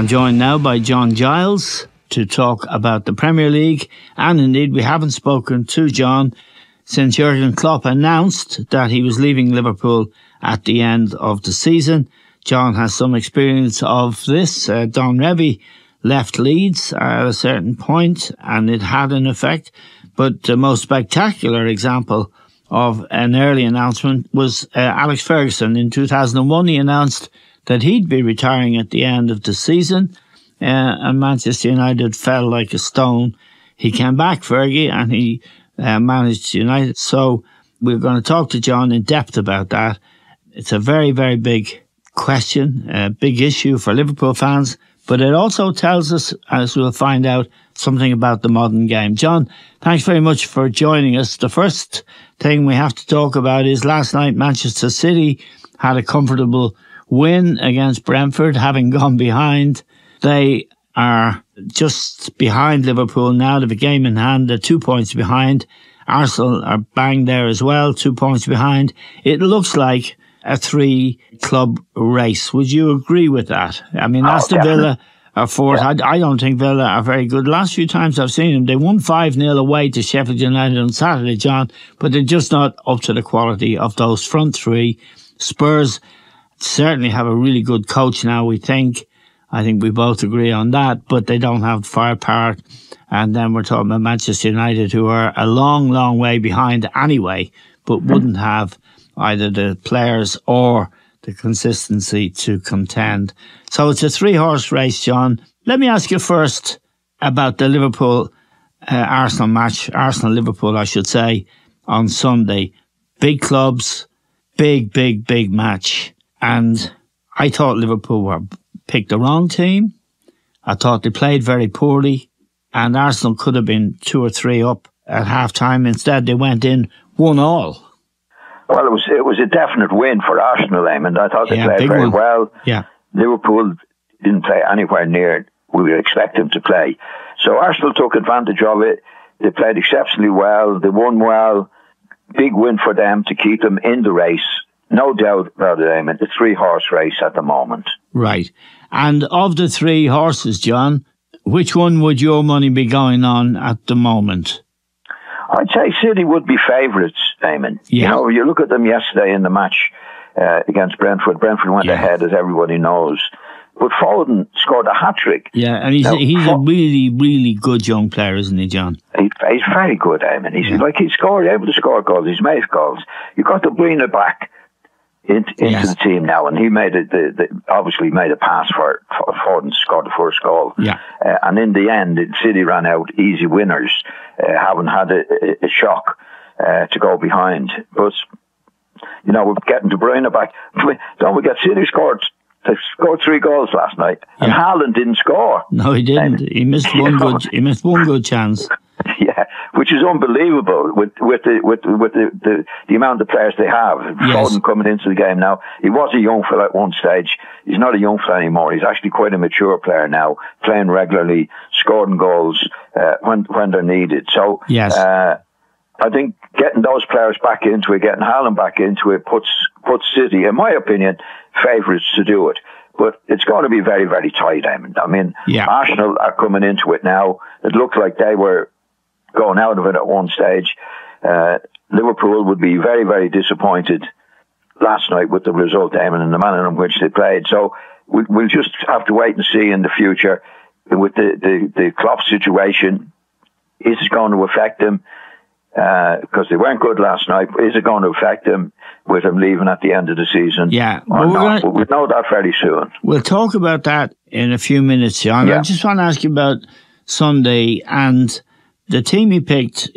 I'm joined now by John Giles to talk about the Premier League, and indeed we haven't spoken to John since Jurgen Klopp announced that he was leaving Liverpool at the end of the season. John has some experience of this. Don Revie left Leeds at a certain point and it had an effect, but the most spectacular example of an early announcement was Alex Ferguson. In 2001 he announced that he'd be retiring at the end of the season, and Manchester United fell like a stone. He came back, Fergie, and he managed United. So we're going to talk to John in depth about that. It's a very, very big question, a big issue for Liverpool fans, but it also tells us, as we'll find out, something about the modern game. John, thanks very much for joining us. The first thing we have to talk about is last night Manchester City had a comfortable win against Brentford, having gone behind. They are just behind Liverpool now. They have a game in hand. They're 2 points behind. Arsenal are bang there as well, 2 points behind. It looks like a 3-club race. Would you agree with that? I mean, Aston Villa are fourth. Yeah. I don't think Villa are very good. Last few times I've seen them, they won 5-0 away to Sheffield United on Saturday, John, but they're just not up to the quality of those front three. Spurs certainly have a really good coach now, we think. I think we both agree on that, but they don't have firepower. And then we're talking about Manchester United, who are a long, long way behind anyway, but wouldn't have either the players or the consistency to contend. So it's a 3-horse race, John. Let me ask you first about the Liverpool-Arsenal match, Arsenal-Liverpool, I should say, on Sunday. Big clubs, big match. And I thought Liverpool picked the wrong team. I thought they played very poorly, and Arsenal could have been 2 or 3 up at half-time. Instead, they went in 1-1. Well, it was a definite win for Arsenal, Eamon. I thought they played very well. Yeah. Liverpool didn't play anywhere near we would expect them to play. So Arsenal took advantage of it. They played exceptionally well. They won well. Big win for them to keep them in the race. No doubt about it, Eamon. The 3-horse race at the moment. Right. And of the 3 horses, John, which one would your money be going on at the moment? I'd say City would be favourites, Eamon. Yeah. You know, you look at them yesterday in the match against Brentford. Brentford went ahead, as everybody knows. But Foden scored a hat-trick. Yeah, and he's a really, really good young player, isn't he, John? He's very good, Eamon. He's able to score goals. He's made goals. You've got to bring it back into the team now, and he made obviously made a pass for Foden to score the first goal. Yeah. And in the end, City ran out easy winners, having had a shock to go behind. But you know, we're getting De Bruyne back. Don't forget, City scored 3 goals last night, and Haaland didn't score. No, he didn't. He missed one good. He missed one good chance. Yeah, which is unbelievable with the amount of players they have. Yes. Foden coming into the game now. He was a young fella at one stage. He's not a young fella anymore. He's actually quite a mature player now, playing regularly, scoring goals when they're needed. So yes. I think getting those players back into it, getting Haaland back into it, puts City, in my opinion, favourites to do it. But it's going to be very, very tight, Eamon. I mean, Arsenal are coming into it now. It looked like they were going out of it at one stage. Liverpool would be very, very disappointed last night with the result, Eamon, and the manner in which they played. So we'll just have to wait and see in the future with the Klopp situation. Is it going to affect them? Because they weren't good last night. Is it going to affect them with him leaving at the end of the season? Yeah. But we'll know that very soon. We'll talk about that in a few minutes, John. Yeah. I just want to ask you about Sunday and the team he picked.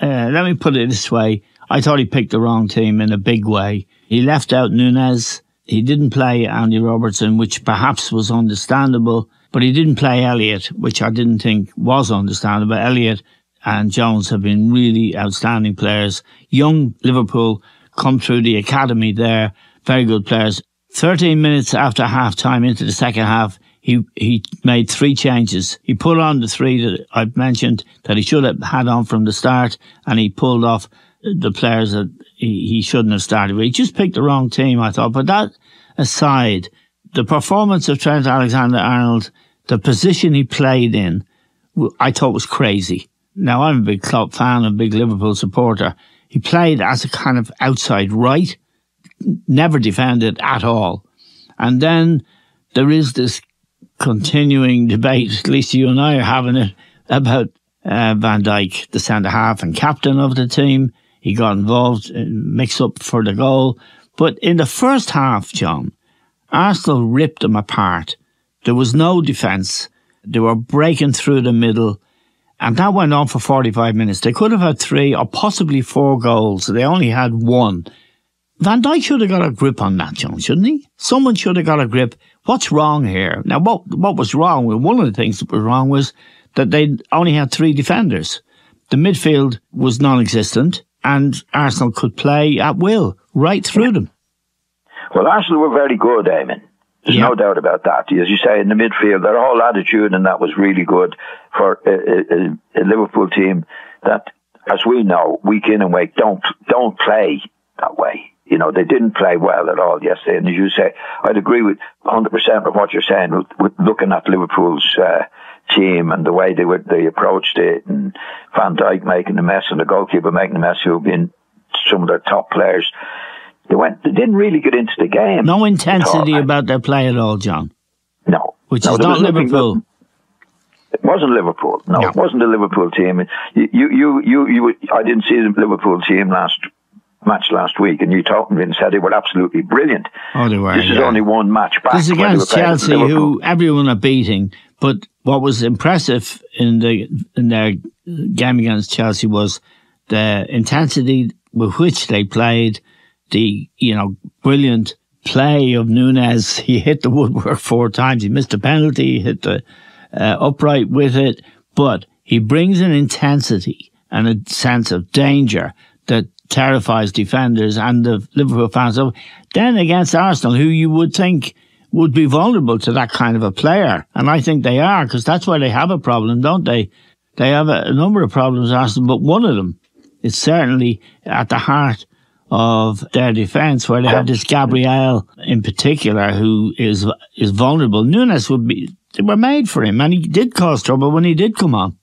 Let me put it this way. I thought he picked the wrong team in a big way. He left out Núñez. He didn't play Andy Robertson, which perhaps was understandable, but he didn't play Elliott, which I didn't think was understandable. Elliott and Jones have been really outstanding players. Young Liverpool come through the academy there. Very good players. 13 minutes after half-time into the second half, he made 3 changes. He put on the 3 that I've mentioned that he should have had on from the start, and he pulled off the players that he shouldn't have started with. He just picked the wrong team, I thought. But that aside, the performance of Trent Alexander-Arnold, the position he played in, I thought was crazy. Now, I'm a big Klopp fan, a big Liverpool supporter. He played as a kind of outside right, never defended at all. And then there is this continuing debate, at least you and I are having it, about Van Dijk, the centre-half and captain of the team. He got involved in mix-up for the goal. But in the first half, John, Arsenal ripped them apart. There was no defence. They were breaking through the middle. And that went on for 45 minutes. They could have had 3 or possibly 4 goals. They only had 1. Van Dijk should have got a grip on that, John, shouldn't he? Someone should have got a grip. What's wrong here? Now, what was wrong? Well, one of the things that was wrong was that they only had 3 defenders. The midfield was non-existent, and Arsenal could play at will, right through them. Well, Arsenal were very good, Eamon. There's no doubt about that. As you say, in the midfield, their whole attitude, and that was really good for a Liverpool team that, as we know, week in and week, don't play that way. You know, they didn't play well at all yesterday. And as you say, I'd agree with 100% of what you're saying with looking at Liverpool's team and the way they approached it, and Van Dijk making a mess and the goalkeeper making a mess, who have been some of their top players. They didn't really get into the game. No intensity about their play at all, John. No. Which is not Liverpool. It wasn't Liverpool. No, it wasn't the Liverpool team. I didn't see the Liverpool team match last week, and you talked to me and said they were absolutely brilliant. Oh, they were. This is only one match back. This is against Chelsea, who everyone are beating. But what was impressive in their game against Chelsea was the intensity with which they played. The brilliant play of Núñez. He hit the woodwork 4 times. He missed a penalty. He hit the upright with it. But he brings an intensity and a sense of danger that terrifies defenders and the Liverpool fans. So then against Arsenal, who you would think would be vulnerable to that kind of a player. And I think they are, because that's why they have a problem, don't they? They have a number of problems, Arsenal, but one of them is certainly at the heart of their defence, where they have this Gabriel in particular who is vulnerable. Núñez they were made for him, and he did cause trouble when he did come on.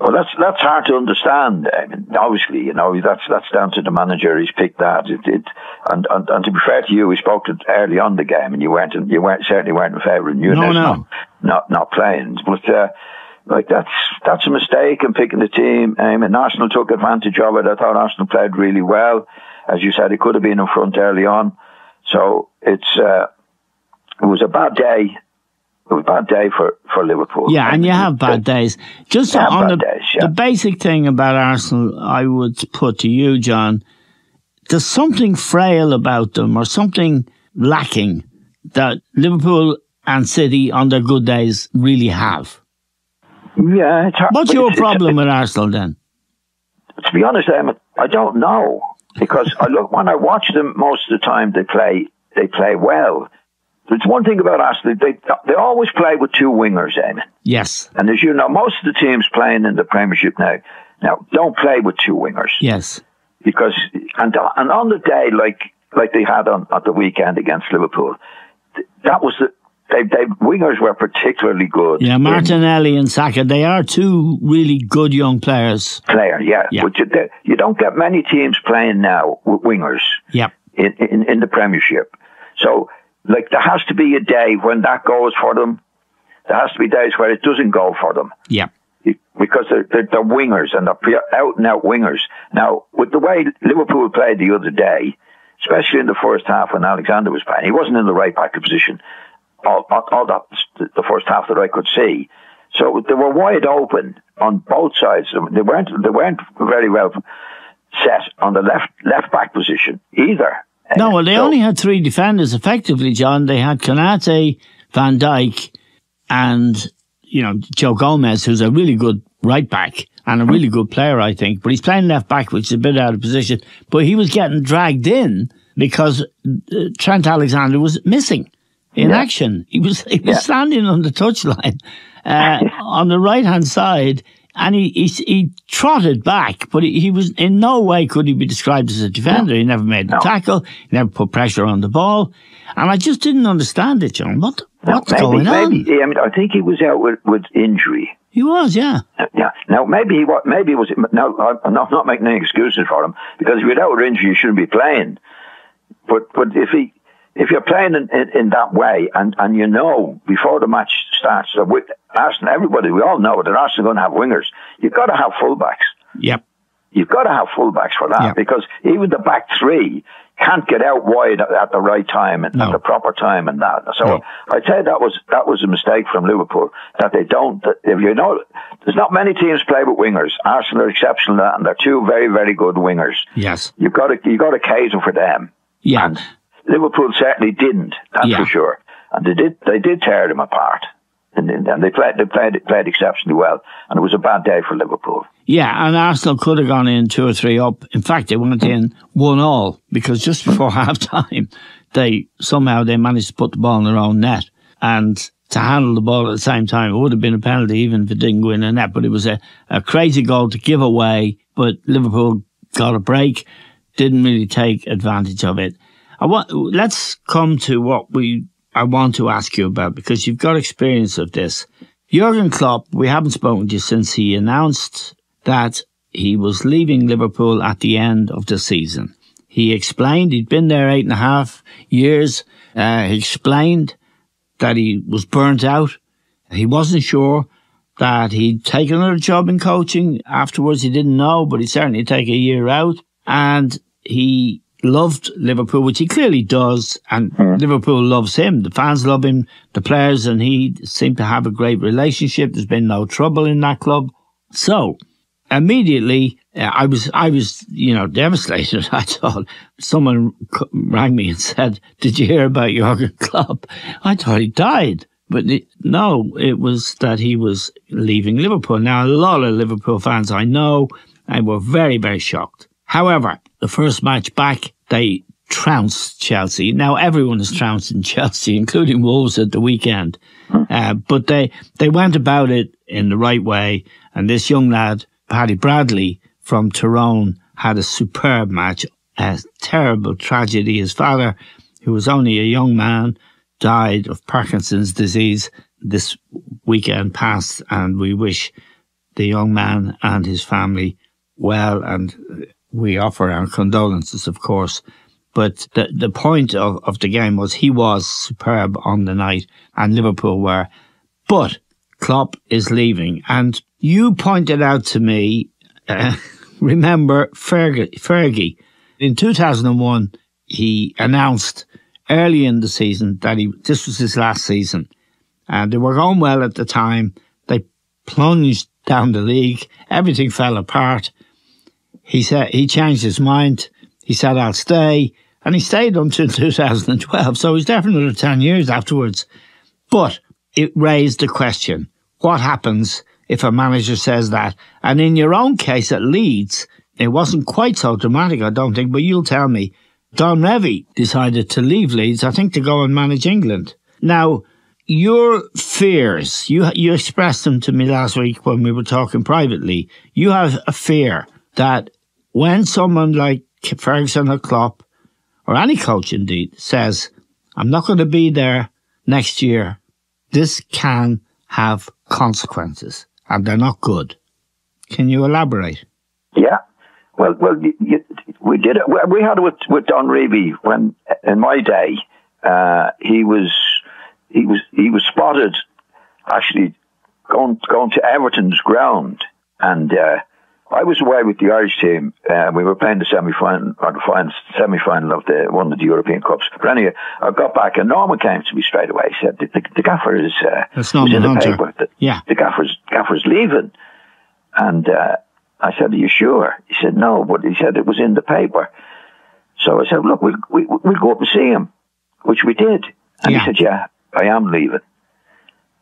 Well, that's hard to understand. I mean, obviously, that's down to the manager. He's picked that. And to be fair to you, we spoke to early on the game, and you certainly weren't in favour of Núñez not playing. But that's a mistake in picking the team. And Arsenal took advantage of it. I thought Arsenal played really well. As you said, it could have been in front early on. So it was a bad day. It was a bad day for Liverpool. Yeah, and you have bad days. Just on the basic thing about Arsenal, I would put to you, John, there's something frail about them or something lacking that Liverpool and City on their good days really have. Yeah, it's hard. What's your problem with Arsenal then? To be honest, I don't know, because when I watch them most of the time, they play well. There's one thing about Arsenal, they always play with 2 wingers, Eamon. Yes. And as you know, most of the teams playing in the Premiership now don't play with 2 wingers. Yes. Because and on the day like they had at the weekend against Liverpool, that was They wingers were particularly good. Yeah, Martinelli and Saka, they are 2 really good young players. Yeah. But you don't get many teams playing now with wingers. Yep. In the Premiership. So, there has to be a day when that goes for them. There has to be days where it doesn't go for them. Yeah. Because they're wingers, and they're out-and-out wingers. Now, with the way Liverpool played the other day, especially in the first half when Alexander was playing, he wasn't in the right-back position. All that, the first half that I could see. So they were wide open on both sides. They weren't very well set on the left back position either. No, well, they only had 3 defenders effectively, John. They had Konate, Van Dijk, and Joe Gomez, who's a really good right back and a really good player, I think. But he's playing left back, which is a bit out of position. But he was getting dragged in because Trent Alexander was missing in action. He was standing on the touchline on the right-hand side And he trotted back, but he was in no way could he be described as a defender. He never made the tackle. He never put pressure on the ball. And I just didn't understand it, John. What's going on? I think he was out with injury. He was, yeah. Yeah. Now, maybe he was. Now, I'm not making any excuses for him, because if you're out with injury, you shouldn't be playing. But if you're playing in that way, and you know before the match starts, so with Arsenal, everybody, we all know that Arsenal are going to have wingers. You've got to have fullbacks. Yep. You've got to have fullbacks for that, because even the back three can't get out wide at the right time and at the proper time and that. So I'd say that was a mistake from Liverpool, that they don't. If you know, there's not many teams play with wingers. Arsenal are exceptional at that, and they're two very, very good wingers. Yes. You've got to cater for them. Yeah. And Liverpool certainly didn't. That's for sure. And they did tear them apart. And they played exceptionally well, and it was a bad day for Liverpool. Yeah, and Arsenal could have gone in 2 or 3 up. In fact, they went in 1-1, because just before half-time, they managed to put the ball in their own net, and to handle the ball at the same time. It would have been a penalty even if it didn't go in the net, but it was a crazy goal to give away, but Liverpool got a break, didn't really take advantage of it. Let's come to what I want to ask you about, because you've got experience of this. Jurgen Klopp, we haven't spoken to you since he announced that he was leaving Liverpool at the end of the season. He explained he'd been there 8.5 years. He explained that he was burnt out. He wasn't sure that he'd take another job in coaching. Afterwards, he didn't know, but he'd certainly take a year out. And he loved Liverpool, which he clearly does, and Liverpool loves him. The fans love him, the players, and he seemed to have a great relationship. There's been no trouble in that club. So immediately, I was devastated. I thought someone rang me and said, "Did you hear about Jurgen Klopp?" I thought he died. But no, it was that he was leaving Liverpool. Now, a lot of Liverpool fans I know, and were very, very shocked. However, the first match back, they trounced Chelsea. Now, everyone is trouncing Chelsea, including Wolves at the weekend. But they went about it in the right way. And this young lad, Paddy Bradley from Tyrone, had a superb match. A terrible tragedy. His father, who was only a young man, died of Parkinson's disease this weekend past. And we wish the young man and his family well, and we offer our condolences, of course. But the point of the game was he was superb on the night, and Liverpool were. But Klopp is leaving. And you pointed out to me, remember Fergie. In 2001, he announced early in the season that this was his last season. And they were going well at the time. They plunged down the league. Everything fell apart. He said he changed his mind. He said, "I'll stay." And he stayed until 2012. So he's there for another 10 years afterwards. But it raised the question, what happens if a manager says that? And in your own case at Leeds, it wasn't quite so dramatic, I don't think, but you'll tell me. Don Revie decided to leave Leeds, I think, to go and manage England. Now, your fears, you expressed them to me last week when we were talking privately. You have a fear that when someone like Ferguson or Klopp, or any coach indeed, says, "I'm not going to be there next year," this can have consequences, and they're not good. Can you elaborate? Yeah. Well, we did it. We had it with Don Revie when, in my day, he was spotted actually going to Everton's ground, and I was away with the Irish team. We were playing the semi-final or the semi-final of one of the European Cups. But anyway, I got back and Norman came to me straight away. He said, "The gaffer is in the paper. The gaffer's leaving." And I said, "Are you sure?" He said, "No," but he said it was in the paper. So I said, "Look, we'll go up and see him," which we did. And he said, "Yeah, I am leaving."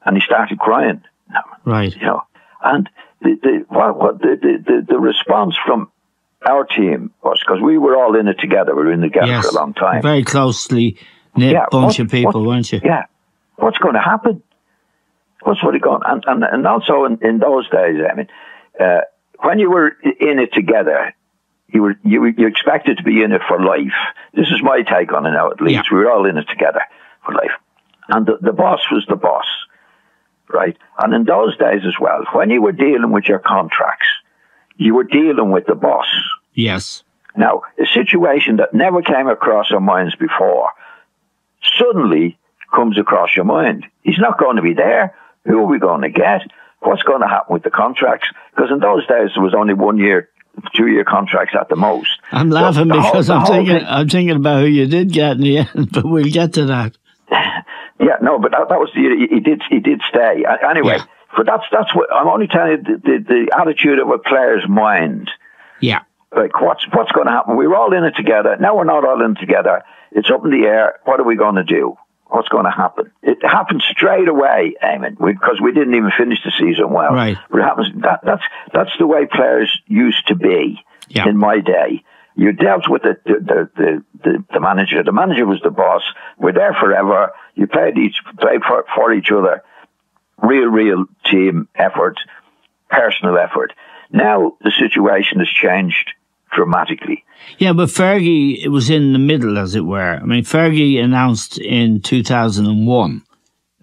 And he started crying. Right. You know, and the response from our team was, because we were all in it together. We were in it together for a long time. Very closely knit bunch of people, weren't you? Yeah. What's going to happen? What's really going? And also in those days, I mean, when you were in it together, you expected to be in it for life. This is my take on it now, at least. Yeah. We were all in it together for life. And the boss was the boss, right? And in those days as well, when you were dealing with your contracts, you were dealing with the boss. Yes. Now, a situation that never came across our minds before suddenly comes across your mind. He's not going to be there. Who are we going to get? What's going to happen with the contracts? Because in those days, there was only 1 year, 2 year contracts at the most. I'm laughing because I'm thinking about who you did get in the end, but we'll get to that. Yeah, no, but that was he did stay anyway. Yeah. But that's what I'm only telling you the attitude of a player's mind. Yeah, like what's going to happen? We were all in it together. Now we're not all in it together. It's up in the air. What are we going to do? What's going to happen? It happened straight away, Eamon, because we didn't even finish the season well. Right. But it happens. That's the way players used to be in my day. You dealt with the manager. The manager was the boss. We're there forever. You played for each other. Real team effort, personal effort. Now the situation has changed dramatically. Yeah, but Fergie was in the middle, as it were. I mean, Fergie announced in 2001.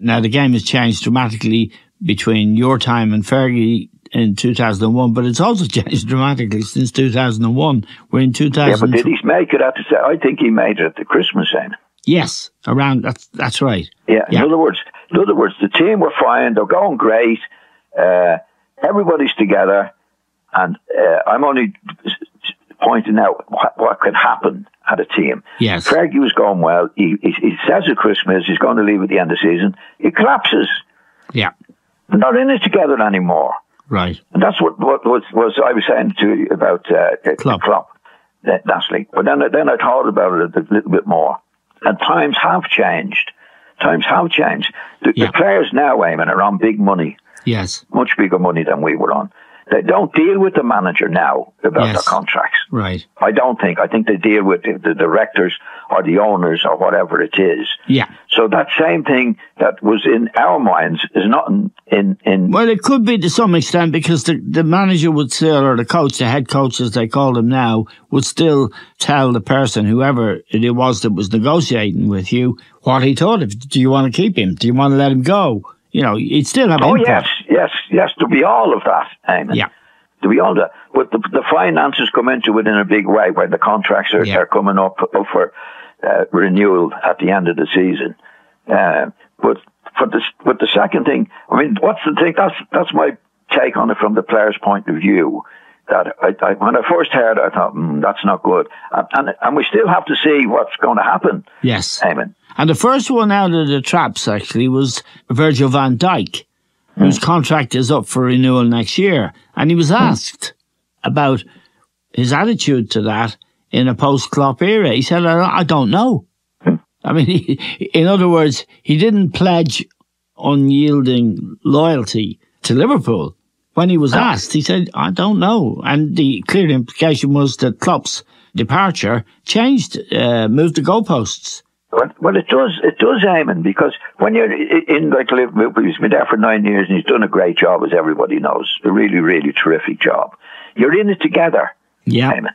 Now the game has changed dramatically between your time and Fergie in 2001, but it's also changed dramatically since 2001. We're in 2000. Yeah, but did he make it at the? I think he made it at the Christmas end. Yes, around that's right. Yeah. In other words, the team were fine. They're going great. Everybody's together, and I'm only pointing out what could happen at a team. Yes. Fergie was going well. He says at Christmas he's going to leave at the end of the season. He collapses. Yeah. They're not in it together anymore. Right. And that's what I was saying to you about Klopp, Natalie. But then I thought about it a little bit more. And times have changed. The players now, Eamon, are on big money. Yes. Much bigger money than we were on. They don't deal with the manager now about their contracts. Right. I don't think. I think they deal with the directors or the owners or whatever it is. Yeah. So that same thing that was in our minds is not in Well, it could be to some extent because the manager would still, or the coach, the head coach as they call him now, would still tell the person, whoever it was that was negotiating with you, what he thought of. Do you want to keep him? Do you want to let him go? You know, he'd still have input. Yes, to be all of that, Eamon. Yeah. To be all that. But the finances come into it in a big way where the contracts are coming up for renewal at the end of the season. But the second thing, I mean, what's the thing? That's my take on it from the player's point of view. That I when I first heard it, I thought, that's not good. And we still have to see what's going to happen. Yes. Eamon. And the first one out of the traps, actually, was Virgil van Dijk, whose contract is up for renewal next year. And he was asked about his attitude to that in a post-Klopp era. He said, I don't know. I mean, in other words, he didn't pledge unyielding loyalty to Liverpool. When he was asked, he said, I don't know. And the clear implication was that Klopp's departure moved the goalposts. Well, it does, Eamon, because when you're in like Liverpool, he's been there for 9 years and he's done a great job, as everybody knows. A really, really terrific job. You're in it together, Eamon.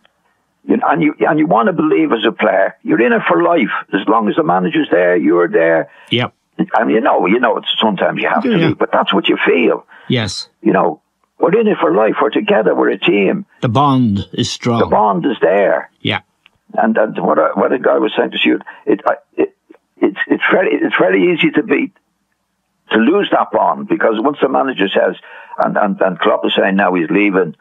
And you want to believe as a player, you're in it for life. As long as the manager's there, you're there. Yep. And you know, it's sometimes you have to be, but that's what you feel. Yes. You know, we're in it for life. We're together. We're a team. The bond is strong. The bond is there. Yeah. And what a guy was saying to you, it's very easy to lose that bond, because once the manager says, and Klopp is saying now he's leaving,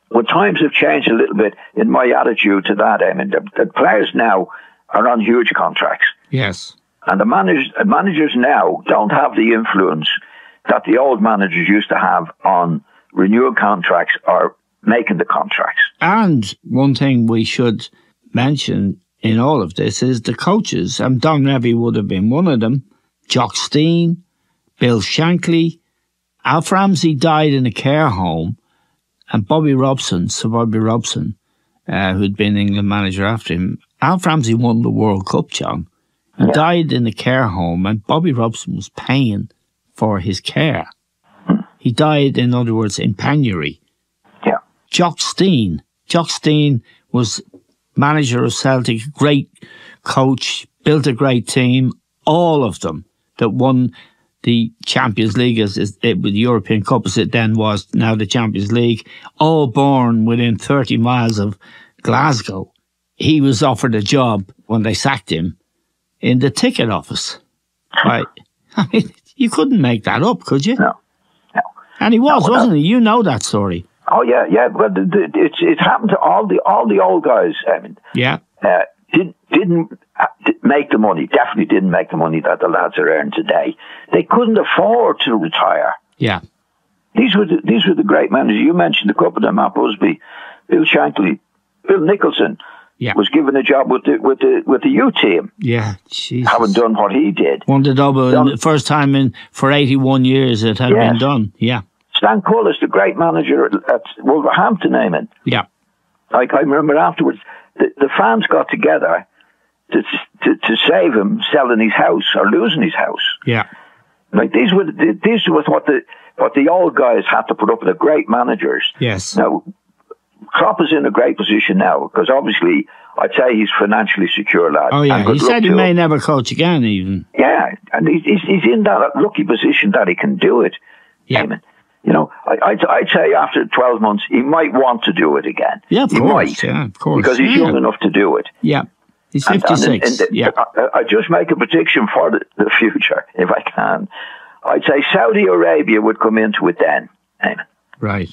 well, times have changed a little bit in my attitude to that. I mean, the players now are on huge contracts. Yes. And the managers now don't have the influence that the old managers used to have on renewal contracts or making the contracts. And one thing we should mention in all of this is the coaches. Don Revie would have been one of them. Jock Stein, Bill Shankly. Alf Ramsey died in a care home, and Sir Bobby Robson, who'd been England manager after him. Alf Ramsey won the World Cup, John, and died in a care home, and Bobby Robson was paying for his care. He died, in other words, in penury. Jock Stein. Jock Stein was manager of Celtic, great coach, built a great team. All of them that won the Champions League, the European Cup as it then was, now the Champions League, all born within 30 miles of Glasgow. He was offered a job when they sacked him in the ticket office. Right? I mean, you couldn't make that up, could you? No. And he wasn't he? You know that story. Oh yeah. Well, it happened to all the old guys. I mean, didn't make the money. Definitely didn't make the money that the lads are earning today. They couldn't afford to retire. Yeah. These were the great managers. You mentioned a couple of them: Matt Busby, Bill Shankly, Bill Nicholson. Yeah. Was given a job with the U team. Yeah, Jesus. Having done what he did. Won the double the first time for 81 years it had been done. Yeah. Stan Cullis, the great manager at Wolverhampton, Eamon. Yeah. Like I remember afterwards, the fans got together to save him selling his house or losing his house. Yeah. Like these was what the old guys had to put up with, the great managers. Yes. Now, Klopp is in a great position now because obviously I'd say he's financially secure, lad. Oh yeah, he said he may never coach again, even. Yeah, and he's in that lucky position that he can do it. Yeah. Eamon. You know, I'd say after 12 months he might want to do it again. Yeah, of course. Might, yeah, of course. Because he's young enough to do it. Yeah, he's 56. I just make a prediction for the future, if I can. I'd say Saudi Arabia would come into it then, Eamon. Right.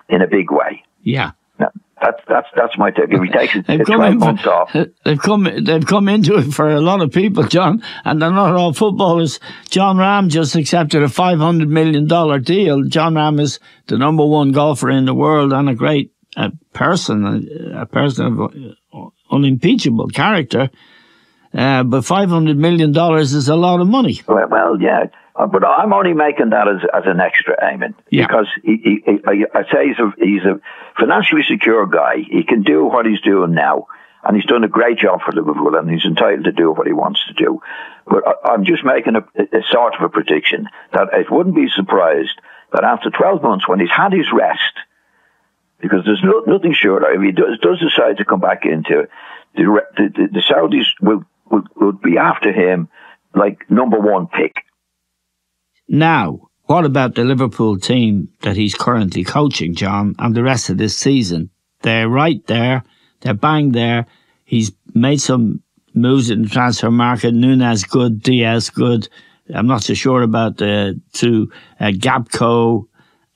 In a big way. Yeah. No, that's my take. If he takes it 12 months off. They've come into it for a lot of people, John, and they're not all footballers. John Ram just accepted a $500 million deal. John Ram is the #1 golfer in the world and a great person of unimpeachable character. But $500 million is a lot of money. Well, yeah. But I'm only making that as an extra, Eamon, because I say he's a financially secure guy. He can do what he's doing now, and he's done a great job for Liverpool, and he's entitled to do what he wants to do. But I'm just making a sort of a prediction that I wouldn't be surprised that after 12 months, when he's had his rest, because there's nothing sure, if he does decide to come back into the Saudis will be after him like #1 pick. Now, what about the Liverpool team that he's currently coaching, John, and the rest of this season? They're right there. They're bang there. He's made some moves in the transfer market. Nunes good, Diaz good. I'm not so sure about the two, Gabko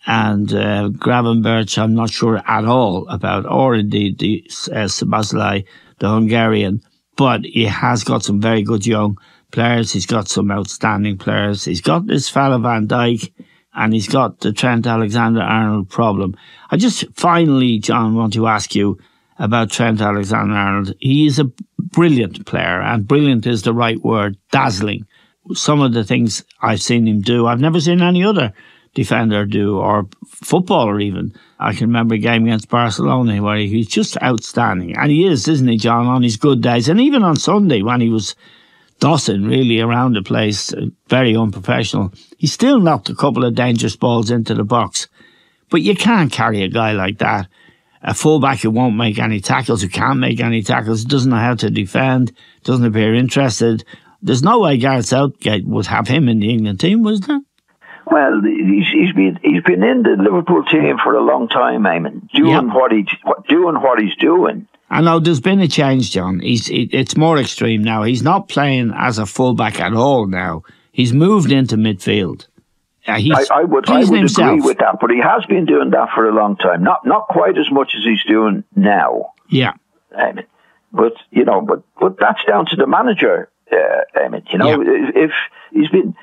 and Gravenberch. I'm not sure at all about, or indeed the Szoboszlai, the Hungarian. But he has got some very good young players. He's got some outstanding players. He's got this fella Van Dijk, and he's got the Trent Alexander-Arnold problem. I just finally, John, want to ask you about Trent Alexander-Arnold. He is a brilliant player, and brilliant is the right word, dazzling. Some of the things I've seen him do, I've never seen any other defender do, or footballer even. I can remember a game against Barcelona where he's just outstanding. And he is, isn't he, John, on his good days. And even on Sunday when he was dossing really around the place, very unprofessional, he still knocked a couple of dangerous balls into the box. But you can't carry a guy like that. A fullback who won't make any tackles, who can't make any tackles, doesn't know how to defend, doesn't appear interested. There's no way Gareth Southgate would have him in the England team, was there? Well, he's been in the Liverpool team for a long time, Eamon, doing what he's doing. I know there's been a change, John. It's more extreme now. He's not playing as a fullback at all now. He's moved into midfield. I would agree with that, but he has been doing that for a long time. Not quite as much as he's doing now. Yeah, Eamon. But that's down to the manager, Eamon. You know, if he's been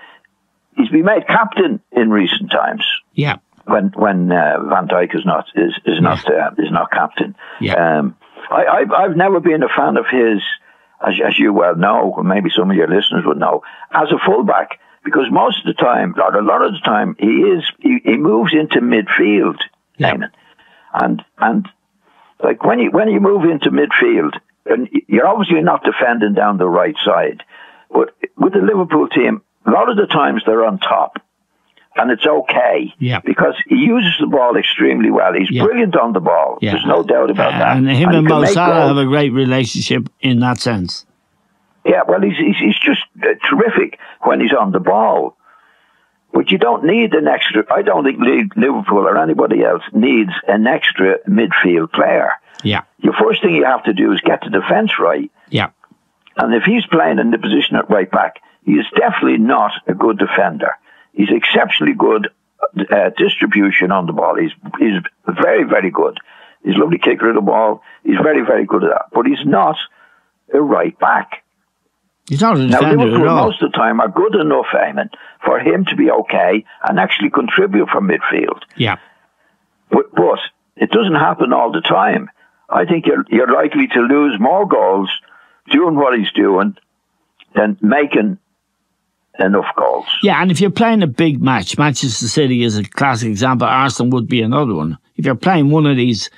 made captain in recent times. Yeah. When Van Dijk is not captain. Yeah. I've never been a fan of his, as you well know, or maybe some of your listeners would know, as a fullback, because most of the time, or a lot of the time, he moves into midfield, Eamon. And like when you move into midfield, and you're obviously not defending down the right side, but with the Liverpool team, a lot of the times they're on top. and it's okay. Yeah. Because he uses the ball extremely well. He's brilliant on the ball. Yeah. There's no doubt about that. And him and Mo Salah have a great relationship in that sense. Yeah, well, he's just terrific when he's on the ball. But you don't need an extra. I don't think Liverpool or anybody else needs an extra midfield player. Yeah. The first thing you have to do is get the defence right. Yeah. And if he's playing in the position at right back, he is definitely not a good defender. He's exceptionally good distribution on the ball. He's very, very good. He's a lovely kicker of the ball. He's very, very good at that. But he's not a right back. He's not a defender now, Liverpool at all. most of the time are good enough, Eamon, for him to be okay and actually contribute from midfield. Yeah. But it doesn't happen all the time. I think you're likely to lose more goals doing what he's doing than making enough goals. Yeah, and if you're playing a big match, Manchester City is a classic example, Arsenal would be another one. If you're playing one of these,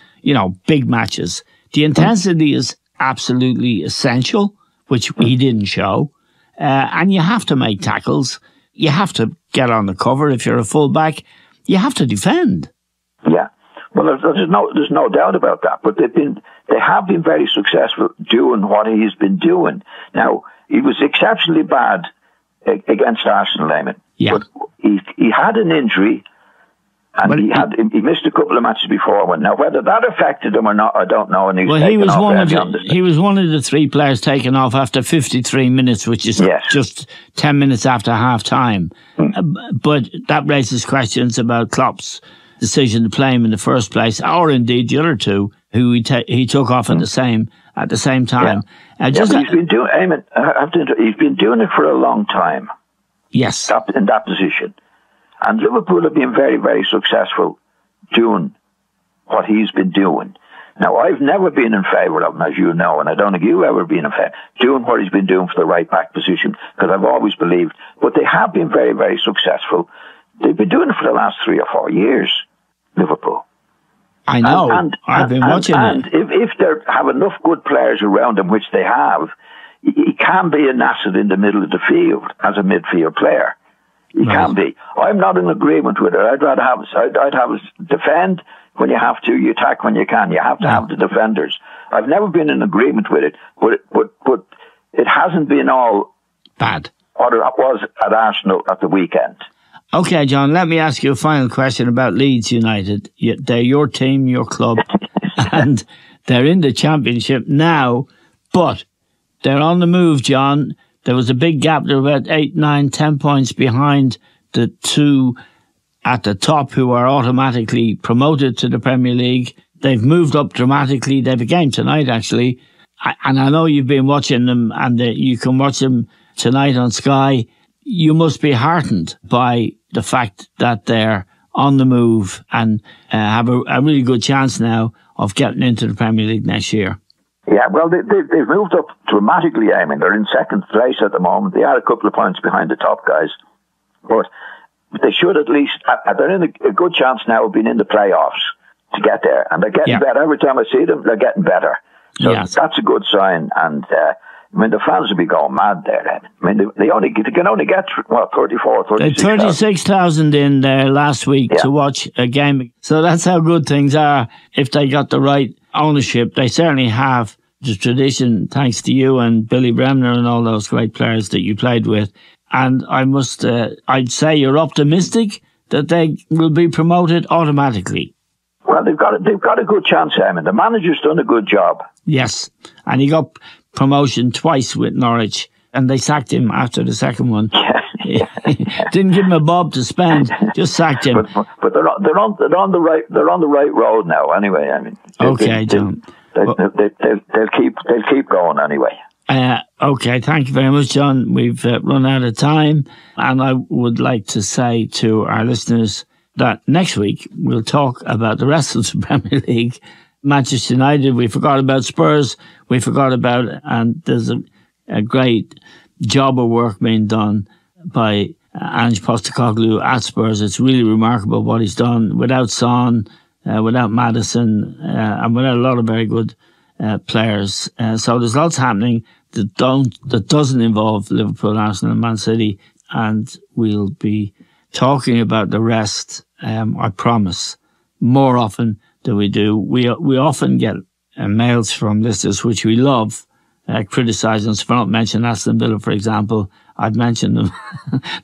big matches, the intensity is absolutely essential, which he didn't show. And you have to make tackles. You have to get on the cover if you're a fullback. You have to defend. Yeah. Well, there's no doubt about that. But they have been very successful doing what he's been doing. Now, he was exceptionally bad against Arsenal, Eamon. Yeah. But he had an injury, and he missed a couple of matches before. Now, whether that affected him or not, I don't know. And he was one of the three players taken off after 53 minutes, which is just 10 minutes after half time. But that raises questions about Klopp's decision to play him in the first place, or indeed the other two who he took off at the same time. But he's been doing. Eamon, he's been doing it for a long time. Yes, in that position, and Liverpool have been very, very successful doing what he's been doing. Now, I've never been in favour of him, as you know, and I don't think you've ever been in favour doing what he's been doing for the right back position, because I've always believed. But they have been very, very successful. They've been doing it for the last 3 or 4 years. Liverpool. I know. I've been watching it. And if they have enough good players around him, which they have, he can be an asset in the middle of the field as a midfield player. He can be. I'm not in agreement with it. I'd have us defend when you have to, you attack when you can. You have to have the defenders. I've never been in agreement with it, but it hasn't been all bad. What it was at Arsenal at the weekend. Okay, John, let me ask you a final question about Leeds United. They're your team, your club, and they're in the Championship now, but they're on the move, John. There was a big gap. They're about 8, 9, 10 points behind the two at the top who are automatically promoted to the Premier League. They've moved up dramatically. They have a game tonight, actually. And I know you've been watching them, and you can watch them tonight on Sky. You must be heartened by the fact that they're on the move and have a really good chance now of getting into the Premier League next year. Yeah, well, they've moved up dramatically, Eamon. They're in second place at the moment. They are a couple of points behind the top guys. But they should at least, they're in a good chance now of being in the playoffs to get there. And they're getting better. Every time I see them, they're getting better. So that's a good sign. And the fans will be going mad there. I mean, they can only get 34, 36,000. 36,000 in there last week to watch a game. So that's how good things are. If they got the right ownership, they certainly have the tradition, thanks to you and Billy Bremner and all those great players that you played with. And I'd say you're optimistic that they will be promoted automatically. Well, they've got a good chance, Eamon. The manager's done a good job. Yes, and he got promotion twice with Norwich, and they sacked him after the second one. Didn't give him a bob to spend, just sacked him. But they're on the right road now. Anyway, I mean. Okay, John. They'll keep going anyway. Okay, thank you very much, John. We've run out of time, and I would like to say to our listeners that next week we'll talk about the rest of the Premier League. Manchester United, we forgot about Spurs, and there's a great job of work being done by Ange Postecoglou at Spurs. It's really remarkable what he's done without Son, without Maddison, and without a lot of very good players. So there's lots happening that doesn't involve Liverpool, Arsenal and Man City, and we'll be talking about the rest, I promise, more often than we do. We often get mails from listeners, which we love, criticising us for not mentioning Aston Villa, for example. I'd mention them.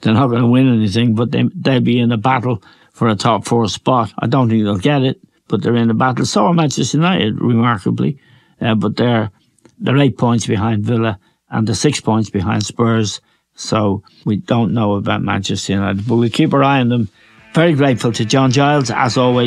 They're not going to win anything, but they'll be in a battle for a top 4 spot. I don't think they'll get it, but they're in a battle. So are Manchester United, remarkably. But they're 8 points behind Villa and they're 6 points behind Spurs. So we don't know about Manchester United, but we'll keep our eye on them. Very grateful to John Giles, as always.